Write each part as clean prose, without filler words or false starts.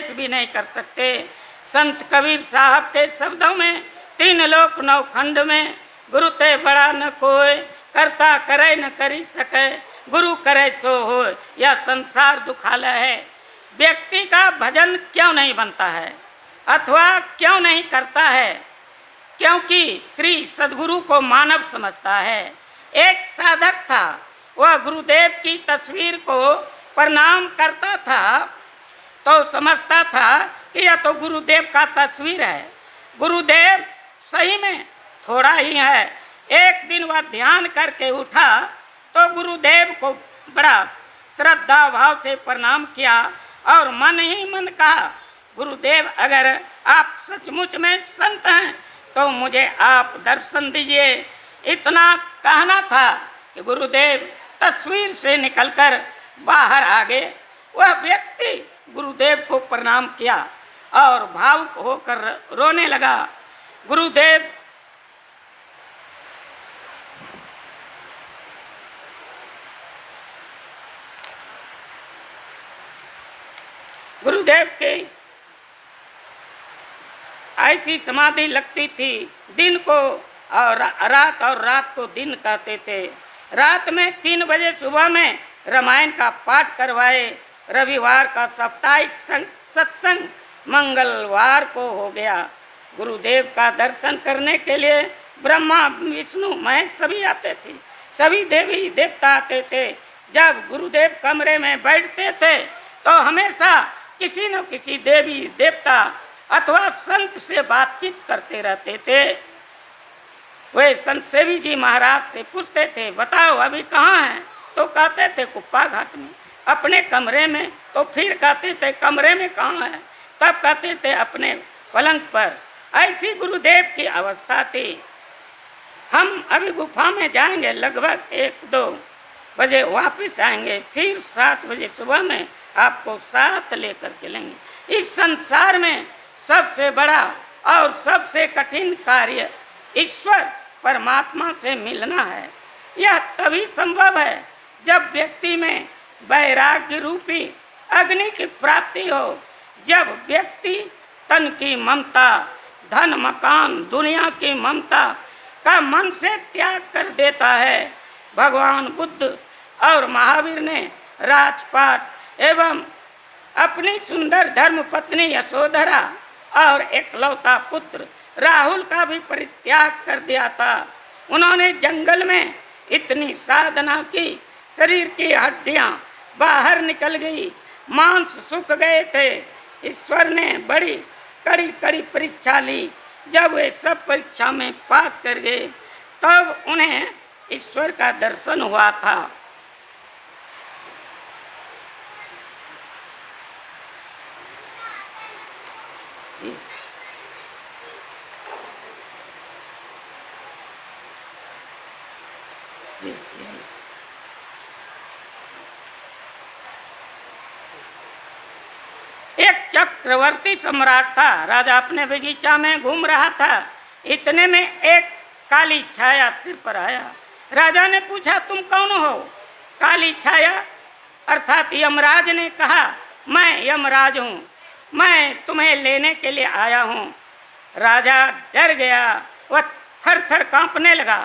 पेश भी नहीं कर सकते। संत कबीर साहब के शब्दों में 3 लोक 9 खंड में गुरु ते बड़ा न कोय, करता करे न करी सके, गुरु करे सो हो, यह संसार दुखालय है। व्यक्ति का भजन क्यों नहीं बनता है अथवा क्यों नहीं करता है? क्योंकि श्री सद्गुरु को मानव समझता है। एक साधक था, वह गुरुदेव की तस्वीर को प्रणाम करता था तो समझता था कि यह तो गुरुदेव का तस्वीर है, गुरुदेव सही में थोड़ा ही है। एक दिन वह ध्यान करके उठा तो गुरुदेव को बड़ा श्रद्धा भाव से प्रणाम किया और मन ही मन कहा, गुरुदेव अगर आप सचमुच में संत हैं तो मुझे आप दर्शन दीजिए। इतना कहना था कि गुरुदेव तस्वीर से निकलकर बाहर आ गए। वह व्यक्ति गुरुदेव को प्रणाम किया और भावुक होकर रोने लगा। गुरुदेव के ऐसी समाधि लगती थी, दिन को और रात को दिन कहते थे। रात में 3 बजे सुबह में रामायण का पाठ करवाए। रविवार का साप्ताहिक सत्संग मंगलवार को हो गया। गुरुदेव का दर्शन करने के लिए ब्रह्मा विष्णु महेश सभी आते थे, सभी देवी देवता आते थे। जब गुरुदेव कमरे में बैठते थे तो हमेशा किसी न किसी देवी देवता अथवा संत से बातचीत करते रहते थे। वे संत सेवी जी महाराज से पूछते थे, बताओ अभी कहाँ हैं? तो कहते थे कुप्पा घाट में, अपने कमरे में। तो फिर कहते थे कमरे में कहाँ है? तब कहते थे अपने पलंग पर। ऐसी गुरुदेव की अवस्था थी। हम अभी गुफा में जाएंगे, लगभग 1-2 बजे वापस आएंगे, फिर 7 बजे सुबह में आपको साथ लेकर चलेंगे। इस संसार में सबसे बड़ा और सबसे कठिन कार्य ईश्वर परमात्मा से मिलना है। यह तभी संभव है जब व्यक्ति में वैराग्य रूपी अग्नि की प्राप्ति हो, जब व्यक्ति तन की ममता, धन मकान दुनिया की ममता का मन से त्याग कर देता है। भगवान बुद्ध और महावीर ने राजपाट एवं अपनी सुंदर धर्म पत्नी यशोधरा और एकलौता पुत्र राहुल का भी परित्याग कर दिया था। उन्होंने जंगल में इतनी साधना की, शरीर की हड्डियां बाहर निकल गई, मांस सूख गए थे। ईश्वर ने बड़ी कड़ी कड़ी परीक्षा ली। जब वे सब परीक्षा में पास कर गए तब उन्हें ईश्वर का दर्शन हुआ था। एक चक्रवर्ती सम्राट था। राजा अपने बगीचा में घूम रहा था। इतने में एक काली छाया सिर पर आया। राजा ने पूछा, तुम कौन हो? काली छाया अर्थात यमराज ने कहा, मैं यमराज हूँ, मैं तुम्हें लेने के लिए आया हूँ। राजा डर गया, वह थर थर कांपने लगा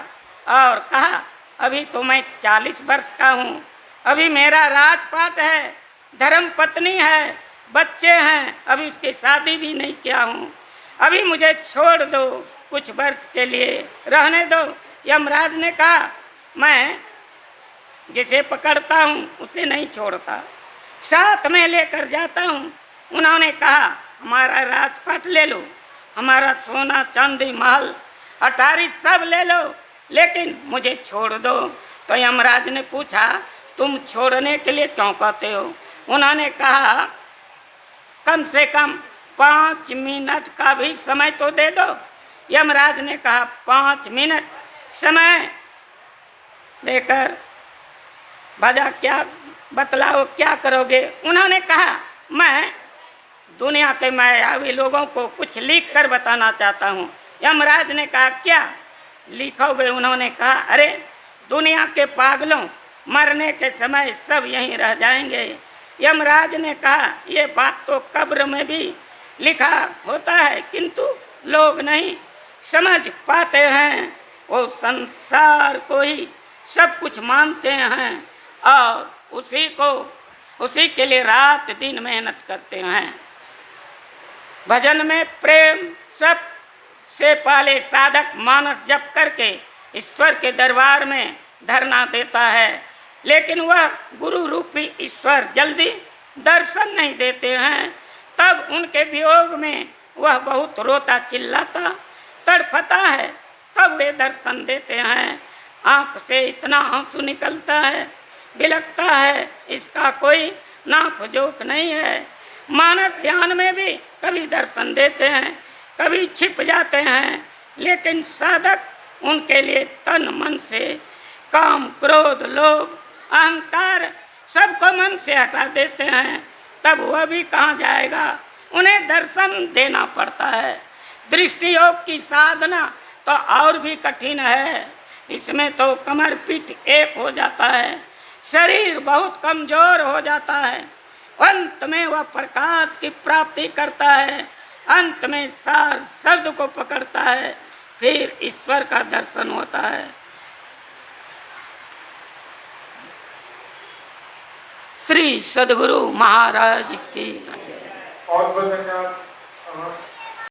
और कहा, अभी तो मैं 40 वर्ष का हूँ, अभी मेरा राजपाट है, धर्म पत्नी है, बच्चे हैं, अभी उसकी शादी भी नहीं किया हूँ, अभी मुझे छोड़ दो, कुछ वर्ष के लिए रहने दो। यमराज ने कहा, मैं जिसे पकड़ता हूँ उसे नहीं छोड़ता, साथ में लेकर जाता हूँ। उन्होंने कहा, हमारा राजपाट ले लो, हमारा सोना चांदी महल अटारी सब ले लो, लेकिन मुझे छोड़ दो। तो यमराज ने पूछा, तुम छोड़ने के लिए क्यों कहते हो? उन्होंने कहा, कम से कम 5 मिनट का भी समय तो दे दो। यमराज ने कहा, 5 मिनट समय देकर भजा क्या बतलाओ, क्या करोगे? उन्होंने कहा, मैं दुनिया के मायावी लोगों को कुछ लिख कर बताना चाहता हूँ। यमराज ने कहा, क्या लिखोगे? उन्होंने कहा, अरे दुनिया के पागलों, मरने के समय सब यहीं रह जाएंगे, यमराज ने कहा, ये बात तो कब्र में भी लिखा होता है, किंतु लोग नहीं समझ पाते हैं। वो संसार को ही सब कुछ मानते हैं और उसी के लिए रात दिन मेहनत करते हैं। भजन में प्रेम सब से पहले साधक मानस जप करके ईश्वर के दरबार में धरना देता है, लेकिन वह गुरु रूपी ईश्वर जल्दी दर्शन नहीं देते हैं। तब उनके वियोग में वह बहुत रोता चिल्लाता तड़फता है, तब वे दर्शन देते हैं। आँख से इतना आंसू निकलता है, बिलखता है, इसका कोई नाप जोक नहीं है। मानस ध्यान में भी कभी दर्शन देते हैं, कभी छिप जाते हैं, लेकिन साधक उनके लिए तन मन से काम क्रोध लोभ अहंकार सबको मन से हटा देते हैं। तब वह भी कहाँ जाएगा, उन्हें दर्शन देना पड़ता है। दृष्टि योग की साधना तो और भी कठिन है, इसमें तो कमर पीठ एक हो जाता है, शरीर बहुत कमजोर हो जाता है। अंत में वह प्रकाश की प्राप्ति करता है, अंत में सार शब्द को पकड़ता है, फिर ईश्वर का दर्शन होता है। श्री सद्गुरु महाराज की और